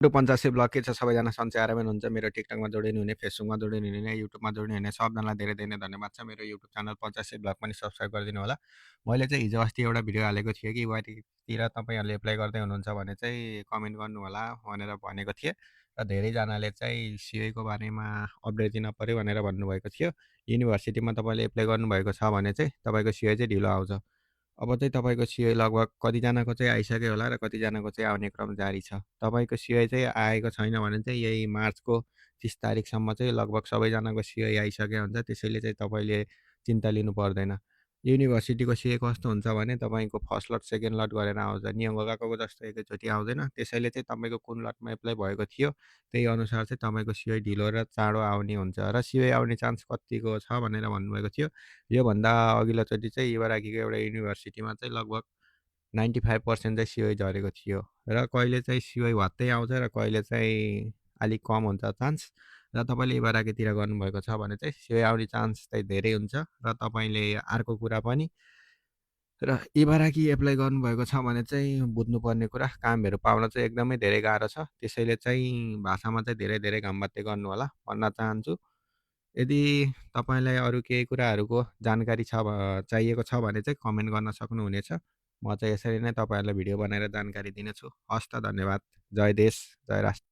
50 blog के छ सबैजना सन्चै आरामै हुनुहुन्छ। मेरो टिकटकमा जोडिनु हुने, फेसबुकमा जोडिनु हुने, युट्युबमा जोडिनु हुने सबजनालाई धेरै धेरै नै धन्यवाद छ। मेरो युट्युब च्यानल 50 ब्लग पनि सब्स्क्राइब गरिदिनु होला। मैले चाहिँ हिजो अस्ति एउटा भिडियो हालेको थिएँ कि वाइटीतिर तपाईँहरूले एप्लाई गर्दै हुनुहुन्छ भने चाहिँ कमेन्ट गर्नु होला भनेर भनेको थिएँ। र धेरैजनाले चाहिँ सिओको बारेमा अपडेट दिन पऱ्यो भनेर भन्नुभएको थियो। युनिभर्सिटीमा तपाईँले एप्लाई गर्नुभएको छ भने चाहिँ तपाईँको सिओ चाहिँ ढिलो आउँछ। अब चाहिँ तपाईँको सिओ लगभग कतिजनाको चाहिँ आइसक्यो होला र कतिजनाको चाहिँ आउने क्रम जारी छ। तपाईँको सिओ चाहिँ आएको छैन भने चाहिँ यही मार्चको 30 तारिकसम्म चाहिँ लगभग सबैजनाको सिओ आइसकेको हुन्छ। त्यसैले चाहिँ तपाईँले चिन्ता लिनु पर्दैन। युनिभर्सिटीको सिओ कस्तो हुन्छ भने तपाईँको फर्स्ट लट, सेकेन्ड लट गरेर आउँछ। नियमको जस्तो एकैचोटि आउँदैन। त्यसैले चाहिँ तपाईँको कुन लटमा एप्लाई भएको थियो, त्यही अनुसार चाहिँ तपाईँको सिओ ढिलो र चाँडो आउने हुन्छ र सिओ आउने चान्स कतिको छ भनेर भन्नुभएको थियो। योभन्दा अघिल्लोचोटि चाहिँ इबाराकीको एउटा युनिभर्सिटीमा चाहिँ लगभग 95% चाहिँ सिओ झरेको थियो र कहिले चाहिँ सिओ भत्तै आउँछ र कहिले चाहिँ अलिक कम हुन्छ चान्स। र तपाईँले इबाराकीतिर गर्नुभएको छ भने चाहिँ सिओ आउने चान्स चाहिँ धेरै हुन्छ। र तपाईँले अर्को कुरा पनि र इबाराकी एप्लाई गर्नुभएको छ भने चाहिँ बुझ्नुपर्ने कुरा कामहरू पाउन चाहिँ एकदमै धेरै गाह्रो छ। त्यसैले चाहिँ भाषामा चाहिँ धेरै धेरै घामबत्ती गर्नु होला भन्न चाहन्छु। यदि तपाईँलाई अरू केही कुराहरूको जानकारी छ चाहिएको छ भने चाहिँ कमेन्ट गर्न सक्नुहुनेछ। म चाहिँ यसरी नै तपाईँहरूलाई भिडियो बनाएर जानकारी दिनेछु। हवस् त धन्यवाद। जय देश, जय राष्ट्र।